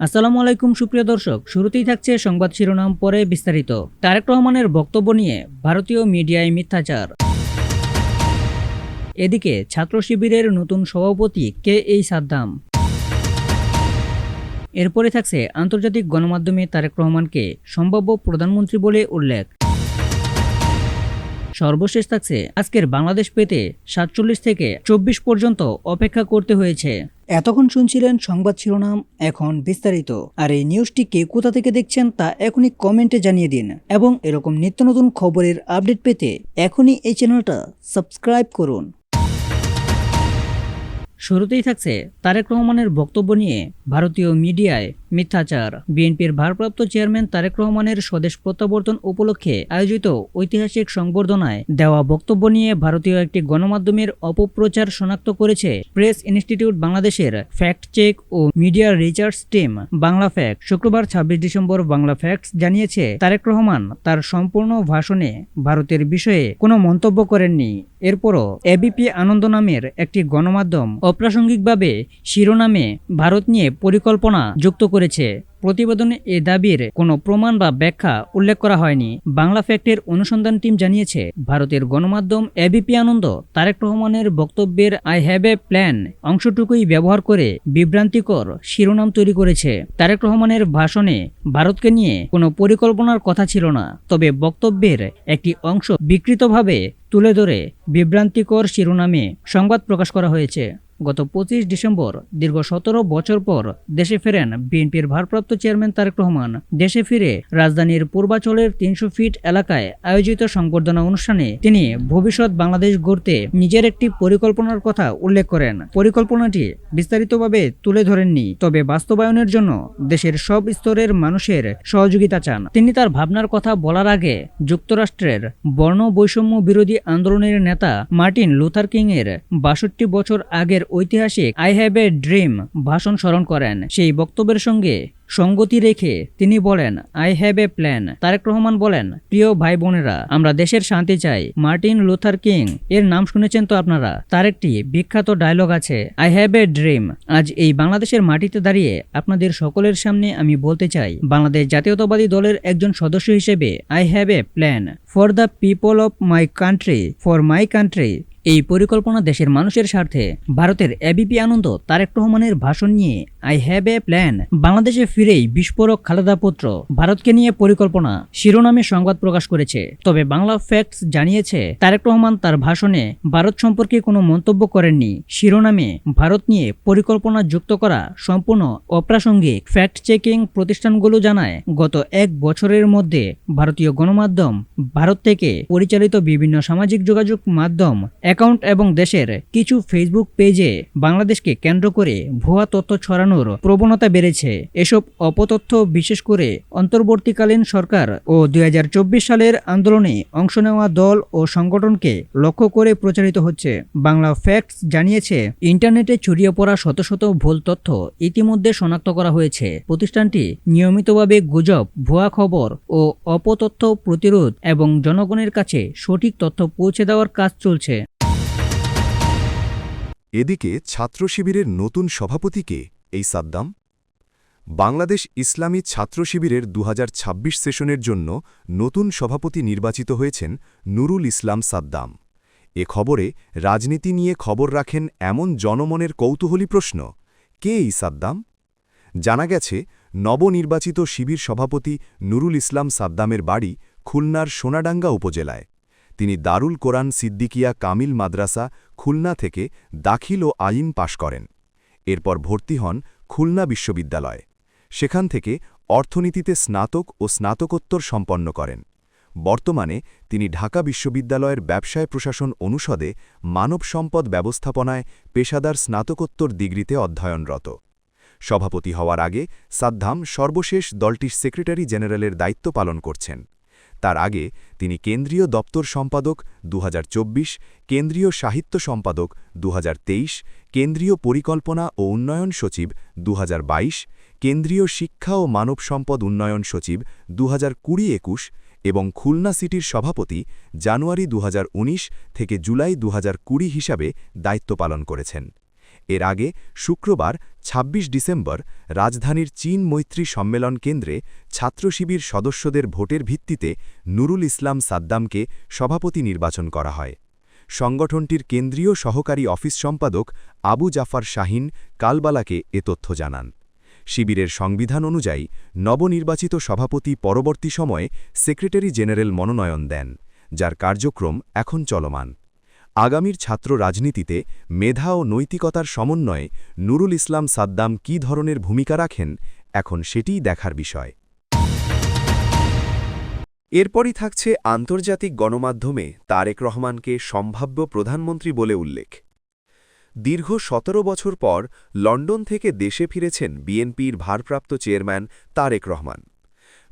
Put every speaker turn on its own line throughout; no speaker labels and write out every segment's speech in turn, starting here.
আসসালামু আলাইকুম সুপ্রিয় দর্শক, শুরুতেই থাকছে সংবাদ শিরোনাম, পরে বিস্তারিত। তারেক রহমানের বক্তব্য নিয়ে ভারতীয় মিডিয়ায় মিথ্যাচার। এদিকে ছাত্র শিবিরের নতুন সভাপতি কে এই সাদ্দাম। এরপরে থাকছে আন্তর্জাতিক গণমাধ্যমে তারেক রহমানকে সম্ভাব্য প্রধানমন্ত্রী বলে উল্লেখ। সর্বশেষ থাকছে আজকের বাংলাদেশ পেতে 47 থেকে 24 পর্যন্ত অপেক্ষা করতে হয়েছে। এতক্ষণ শুনছিলেন সংবাদ শিরোনাম, এখন বিস্তারিত। আর এই নিউজটি কে কোথা থেকে দেখছেন তা এখনই কমেন্টে জানিয়ে দিন, এবং এরকম নিত্য নতুন খবরের আপডেট পেতে এখনই এই চ্যানেলটা সাবস্ক্রাইব করুন। শুরুতেই থাকছে তারেক রহমানের বক্তব্য নিয়ে ভারতীয় মিডিয়ায় মিথ্যাচার। বিএনপির ভারপ্রাপ্ত চেয়ারম্যান তারেক রহমানের স্বদেশ প্রত্যাবর্তন উপলক্ষে আয়োজিত ঐতিহাসিক সংবর্ধনায় দেওয়া বক্তব্য নিয়ে ভারতীয় একটি গণমাধ্যমের অপপ্রচার শনাক্ত করেছে প্রেস ইনস্টিটিউট বাংলাদেশের ফ্যাক্ট চেক ও media research team Bangla fact. শুক্রবার 26 ডিসেম্বর বাংলা ফ্যাক্টস জানিয়েছে, তারেক রহমান তার সম্পূর্ণ ভাষণে ভারতের বিষয়ে কোনো মন্তব্য করেননি। এরপরও এবিপি আনন্দ নামের একটি গণমাধ্যম অপ্রাসঙ্গিকভাবে শিরোনামে ভারত নিয়ে পরিকল্পনা যুক্ত করেছে। প্রতিবেদনে এ দাবির কোনো প্রমাণ বা ব্যাখ্যা উল্লেখ করা হয়নি। বাংলা ফ্যাক্টের অনুসন্ধান টিম জানিয়েছে, ভারতের গণমাধ্যম এবিপি আনন্দ তারেক রহমানের বক্তব্যের আই হ্যাভ এ প্ল্যান অংশটুকুই ব্যবহার করে বিভ্রান্তিকর শিরোনাম তৈরি করেছে। তারেক রহমানের ভাষণে ভারতকে নিয়ে কোনো পরিকল্পনার কথা ছিল না, তবে বক্তব্যের একটি অংশ বিকৃতভাবে তুলে ধরে বিভ্রান্তিকর শিরোনামে সংবাদ প্রকাশ করা হয়েছে। গত 25 ডিসেম্বর দীর্ঘ 17 বছর পর দেশে ফেরেন বিএনপির ভারপ্রাপ্ত চেয়ারম্যান তারেক রহমান। দেশে ফিরে রাজধানীর পূর্বাচলের 300 ফিট এলাকায় আয়োজিত সংবর্ধনা অনুষ্ঠানে তিনি ভবিষ্যৎ বাংলাদেশ গড়তে নিজের একটি পরিকল্পনার কথা উল্লেখ করেন। পরিকল্পনাটি বিস্তারিতভাবে তুলে ধরেননি, তবে বাস্তবায়নের জন্য দেশের সব স্তরের মানুষের সহযোগিতা চান। তিনি তার ভাবনার কথা বলার আগে যুক্তরাষ্ট্রের বর্ণ বৈষম্য বিরোধী আন্দোলনের নেতা মার্টিন লুথার কিং এর 62 বছর আগের ঐতিহাসিক আই হ্যাভ এ ড্রিম ভাষণ স্মরণ করেন। সেই বক্তব্যের সঙ্গে সঙ্গতি রেখে তিনি বলেন, I have a plan. Tarek Rahman বলেন, প্রিয় ভাই বোনেরা, আমরা দেশের শান্তি চাই। মার্টিন লুথার কিং এর নাম শুনেছেন তো আপনারা। তার একটি বিখ্যাত ডায়লগ আছে, আই হ্যাভ এ ড্রিম। আজ এই বাংলাদেশের মাটিতে দাঁড়িয়ে আপনাদের সকলের সামনে আমি বলতে চাই, বাংলাদেশ জাতীয়তাবাদী দলের একজন সদস্য হিসেবে I have a plan for the people of my country, for my country. এই পরিকল্পনা দেশের মানুষের স্বার্থে। ভারতের এবিপি আনন্দ তারেক রহমানের ভাষণ নিয়ে আই হ্যাভ এ প্ল্যান বাংলাদেশে ফিরেই বিস্ফোরক খালেদা পুত্র ভারতকে নিয়ে পরিকল্পনা শিরোনামে সংবাদ প্রকাশ করেছে। তবে বাংলা ফ্যাক্টস জানিয়েছে, তারেক রহমান তার ভাষণে ভারত সম্পর্কে কোনো মন্তব্য করেননি। শিরোনামে ভারত নিয়ে পরিকল্পনা যুক্ত করা সম্পূর্ণ অপ্রাসঙ্গিক। ফ্যাক্ট চেকিং প্রতিষ্ঠানগুলো জানায়, গত 1 বছরের মধ্যে ভারতীয় গণমাধ্যম, ভারত থেকে পরিচালিত বিভিন্ন সামাজিক যোগাযোগ মাধ্যম অ্যাকাউন্ট এবং দেশের কিছু ফেসবুক পেজে বাংলাদেশকে কেন্দ্র করে ভুয়া তথ্য ছড়ানোর প্রবণতা বেড়েছে। এসব অপতথ্য বিশেষ করে অন্তর্বর্তীকালীন সরকার ও 2024 সালের আন্দোলনে অংশ নেওয়া দল ও সংগঠনকে লক্ষ্য করে প্রচারিত হচ্ছে। বাংলা ফ্যাক্টস জানিয়েছে, ইন্টারনেটে ছড়িয়ে পড়া শত শত ভুল তথ্য ইতিমধ্যে শনাক্ত করা হয়েছে। প্রতিষ্ঠানটি নিয়মিতভাবে গুজব, ভুয়া খবর ও অপতথ্য প্রতিরোধ এবং জনগণের কাছে সঠিক তথ্য পৌঁছে দেওয়ার কাজ চলছে।
এদিকে ছাত্র শিবিরের নতুন সভাপতিকে এই সাদ্দাম। বাংলাদেশ ইসলামী ছাত্র শিবিরের 2026 সেশনের জন্য নতুন সভাপতি নির্বাচিত হয়েছেন নুরুল ইসলাম সাদ্দাম। এ খবরে রাজনীতি নিয়ে খবর রাখেন এমন জনমনের কৌতূহলী প্রশ্ন, কে এই সাদ্দাম? জানা গেছে, নবনির্বাচিত শিবির সভাপতি নুরুল ইসলাম সাদ্দামের বাড়ি খুলনার সোনাডাঙ্গা উপজেলায়। তিনি দারুল কোরআন সিদ্দিকিয়া কামিল মাদ্রাসা খুলনা থেকে দাখিল ও আইন পাশ করেন। এরপর ভর্তি হন খুলনা বিশ্ববিদ্যালয়। সেখান থেকে অর্থনীতিতে স্নাতক ও স্নাতকোত্তর সম্পন্ন করেন। বর্তমানে তিনি ঢাকা বিশ্ববিদ্যালয়ের ব্যবসায় প্রশাসন অনুষদে মানব সম্পদ ব্যবস্থাপনায় পেশাদার স্নাতকোত্তর ডিগ্রিতে অধ্যয়নরত। সভাপতি হওয়ার আগে সাদ্দাম সর্বশেষ দলটির সেক্রেটারি জেনারেলের দায়িত্ব পালন করছেন। তার আগে তিনি কেন্দ্রীয় দপ্তর সম্পাদক 2024, কেন্দ্রীয় সাহিত্য সম্পাদক 2023, কেন্দ্রীয় পরিকল্পনা ও উন্নয়ন সচিব 2022, কেন্দ্রীয় শিক্ষা ও মানব সম্পদ উন্নয়ন সচিব 2020-21 এবং খুলনা সিটির সভাপতি জানুয়ারি 2019 থেকে জুলাই 2020 হিসাবে দায়িত্ব পালন করেছেন। এর আগে শুক্রবার ২৬ ডিসেম্বর রাজধানীর চীন মৈত্রী সম্মেলন কেন্দ্রে ছাত্রশিবির সদস্যদের ভোটের ভিত্তিতে নুরুল ইসলাম সাদ্দামকে সভাপতি নির্বাচন করা হয়। সংগঠনটির কেন্দ্রীয় সহকারী অফিস সম্পাদক আবু জাফর শাহিন কালবালাকে এ তথ্য জানান। শিবিরের সংবিধান অনুযায়ী নবনির্বাচিত সভাপতি পরবর্তী সময়ে সেক্রেটারি জেনারেল মনোনয়ন দেন, যার কার্যক্রম এখন চলমান। আগামীর ছাত্র রাজনীতিতে মেধা ও নৈতিকতার সমন্বয়ে নুরুল ইসলাম সাদ্দাম কী ধরনের ভূমিকা রাখেন, এখন সেটিই দেখার বিষয়। এরপরই থাকছে আন্তর্জাতিক গণমাধ্যমে তারেক রহমানকে সম্ভাব্য প্রধানমন্ত্রী বলে উল্লেখ। দীর্ঘ ১৭ বছর পর লন্ডন থেকে দেশে ফিরেছেন বিএনপির ভারপ্রাপ্ত চেয়ারম্যান তারেক রহমান।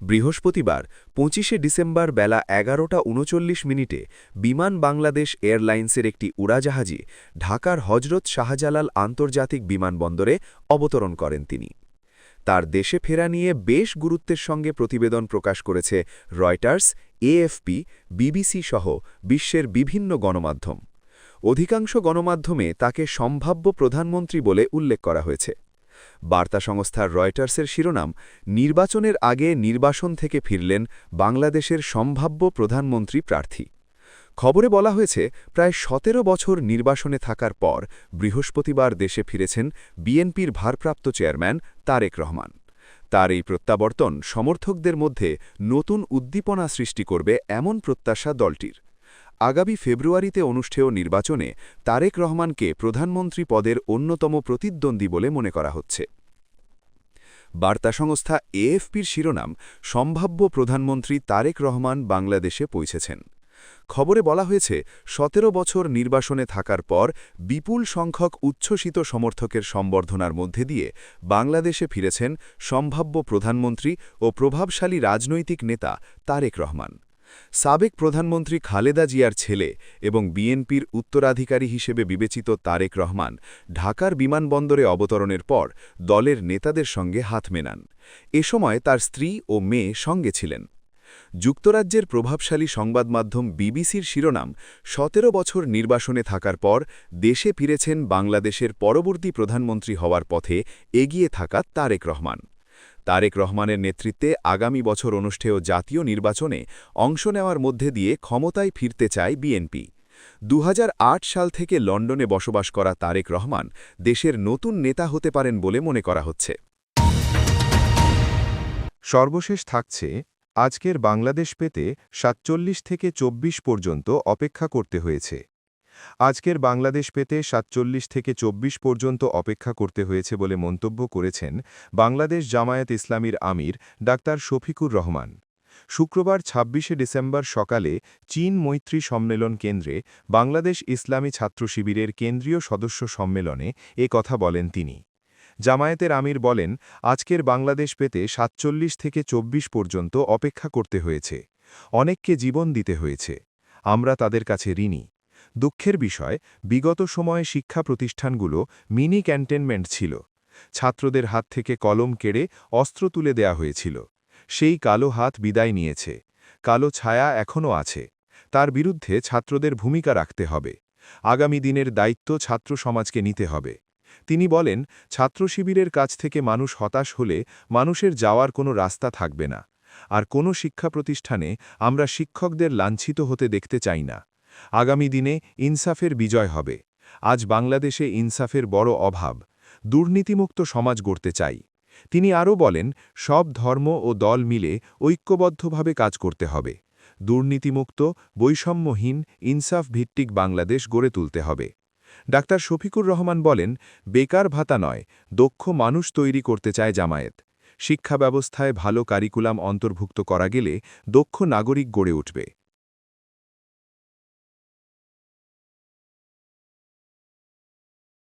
বৃহস্পতিবার ২৫শে ডিসেম্বর বেলা ১১:৩৯ বিমান বাংলাদেশ এয়ারলাইন্সের একটি উড়াজাহাজে ঢাকার হজরত শাহজালাল আন্তর্জাতিক বিমানবন্দরে অবতরণ করেন তিনি। তার দেশে ফেরা নিয়ে বেশ গুরুত্বের সঙ্গে প্রতিবেদন প্রকাশ করেছে রয়টার্স, এএফপি, বিবিসি সহ বিশ্বের বিভিন্ন গণমাধ্যম। অধিকাংশ গণমাধ্যমে তাকে সম্ভাব্য প্রধানমন্ত্রী বলে উল্লেখ করা হয়েছে। বার্তা সংস্থার রয়টার্সের শিরোনাম, নির্বাচনের আগে নির্বাসন থেকে ফিরলেন বাংলাদেশের সম্ভাব্য প্রধানমন্ত্রী প্রার্থী। খবরে বলা হয়েছে, প্রায় ১৭ বছর নির্বাসনে থাকার পর বৃহস্পতিবার দেশে ফিরেছেন বিএনপির ভারপ্রাপ্ত চেয়ারম্যান তারেক রহমান। তার এই প্রত্যাবর্তন সমর্থকদের মধ্যে নতুন উদ্দীপনা সৃষ্টি করবে এমন প্রত্যাশা দলটির। আগামী ফেব্রুয়ারিতে অনুষ্ঠেয় নির্বাচনে তারেক রহমানকে প্রধানমন্ত্রী পদের অন্যতম প্রতিদ্বন্দ্বী বলে মনে করা হচ্ছে। বার্তা সংস্থা এএফপির শিরোনাম, সম্ভাব্য প্রধানমন্ত্রী তারেক রহমান বাংলাদেশে পৌঁছেছেন। খবরে বলা হয়েছে, ১৭ বছর নির্বাসনে থাকার পর বিপুল সংখ্যক উচ্ছ্বসিত সমর্থকের সম্বর্ধনার মধ্যে দিয়ে বাংলাদেশে ফিরেছেন সম্ভাব্য প্রধানমন্ত্রী ও প্রভাবশালী রাজনৈতিক নেতা তারেক রহমান। সাবেক প্রধানমন্ত্রী খালেদা জিয়ার ছেলে এবং বিএনপির উত্তরাধিকারী হিসেবে বিবেচিত তারেক রহমান ঢাকার বিমানবন্দরে অবতরণের পর দলের নেতাদের সঙ্গে হাত মেলান। এ সময় তার স্ত্রী ও মেয়ে সঙ্গে ছিলেন। যুক্তরাজ্যের প্রভাবশালী সংবাদমাধ্যম বিবিসির শিরোনাম, ১৭ বছর নির্বাসনে থাকার পর দেশে ফিরেছেন বাংলাদেশের পরবর্তী প্রধানমন্ত্রী হওয়ার পথে এগিয়ে থাকা তারেক রহমান। তারেক রহমানের নেতৃত্বে আগামী বছর অনুষ্ঠেয় জাতীয় নির্বাচনে অংশ নেওয়ার মধ্যে দিয়ে ক্ষমতায় ফিরতে চায় বিএনপি। ২০০৮ সাল থেকে লন্ডনে বসবাস করা তারেক রহমান দেশের নতুন নেতা হতে পারেন বলে মনে করা হচ্ছে।
সর্বশেষ থাকছে, আজকের বাংলাদেশ পেতে ৪৭ থেকে ২৪ পর্যন্ত অপেক্ষা করতে হয়েছে। আজকের বাংলাদেশ পেতে ৪৭ থেকে ২৪ পর্যন্ত অপেক্ষা করতে হয়েছে বলে মন্তব্য করেছেন বাংলাদেশ জামায়াত ইসলামীর আমির ডাক্তার শফিকুর রহমান। শুক্রবার ২৬শে ডিসেম্বর সকালে চীন মৈত্রী সম্মেলন কেন্দ্রে বাংলাদেশ ইসলামী ছাত্র শিবিরের কেন্দ্রীয় সদস্য সম্মেলনে এ কথা বলেন তিনি। জামায়াতের আমির বলেন, আজকের বাংলাদেশ পেতে ৪৭ থেকে ২৪ পর্যন্ত অপেক্ষা করতে হয়েছে। অনেককে জীবন দিতে হয়েছে। আমরা তাদের কাছে ঋণী। দুঃখের বিষয়, বিগত সময়ে শিক্ষা প্রতিষ্ঠানগুলো মিনি ক্যান্টনমেন্ট ছিল। ছাত্রদের হাত থেকে কলম কেড়ে অস্ত্র তুলে দেয়া হয়েছিল। সেই কালো হাত বিদায় নিয়েছে। কালো ছায়া এখনও আছে। তার বিরুদ্ধে ছাত্রদের ভূমিকা রাখতে হবে। আগামী দিনের দায়িত্ব ছাত্র সমাজকে নিতে হবে। তিনি বলেন, ছাত্র শিবিরের কাছ থেকে মানুষ হতাশ হলে মানুষের যাওয়ার কোনো রাস্তা থাকবে না। আর কোনো শিক্ষা প্রতিষ্ঠানে আমরা শিক্ষকদের লাঞ্ছিত হতে দেখতে চাই না। আগামী দিনে ইনসাফের বিজয় হবে। আজ বাংলাদেশে ইনসাফের বড় অভাব। দুর্নীতিমুক্ত সমাজ গড়তে চাই। তিনি আরও বলেন, সব ধর্ম ও দল মিলে ঐক্যবদ্ধভাবে কাজ করতে হবে। দুর্নীতিমুক্ত, বৈষম্যহীন, ইনসাফ ভিত্তিক বাংলাদেশ গড়ে তুলতে হবে। ডাক্তার শফিকুর রহমান বলেন, বেকার ভাতা নয়, দক্ষ মানুষ তৈরি করতে চায় জামায়াত। শিক্ষা ব্যবস্থায় ভালো কারিকুলাম অন্তর্ভুক্ত করা গেলে দক্ষ নাগরিক গড়ে উঠবে।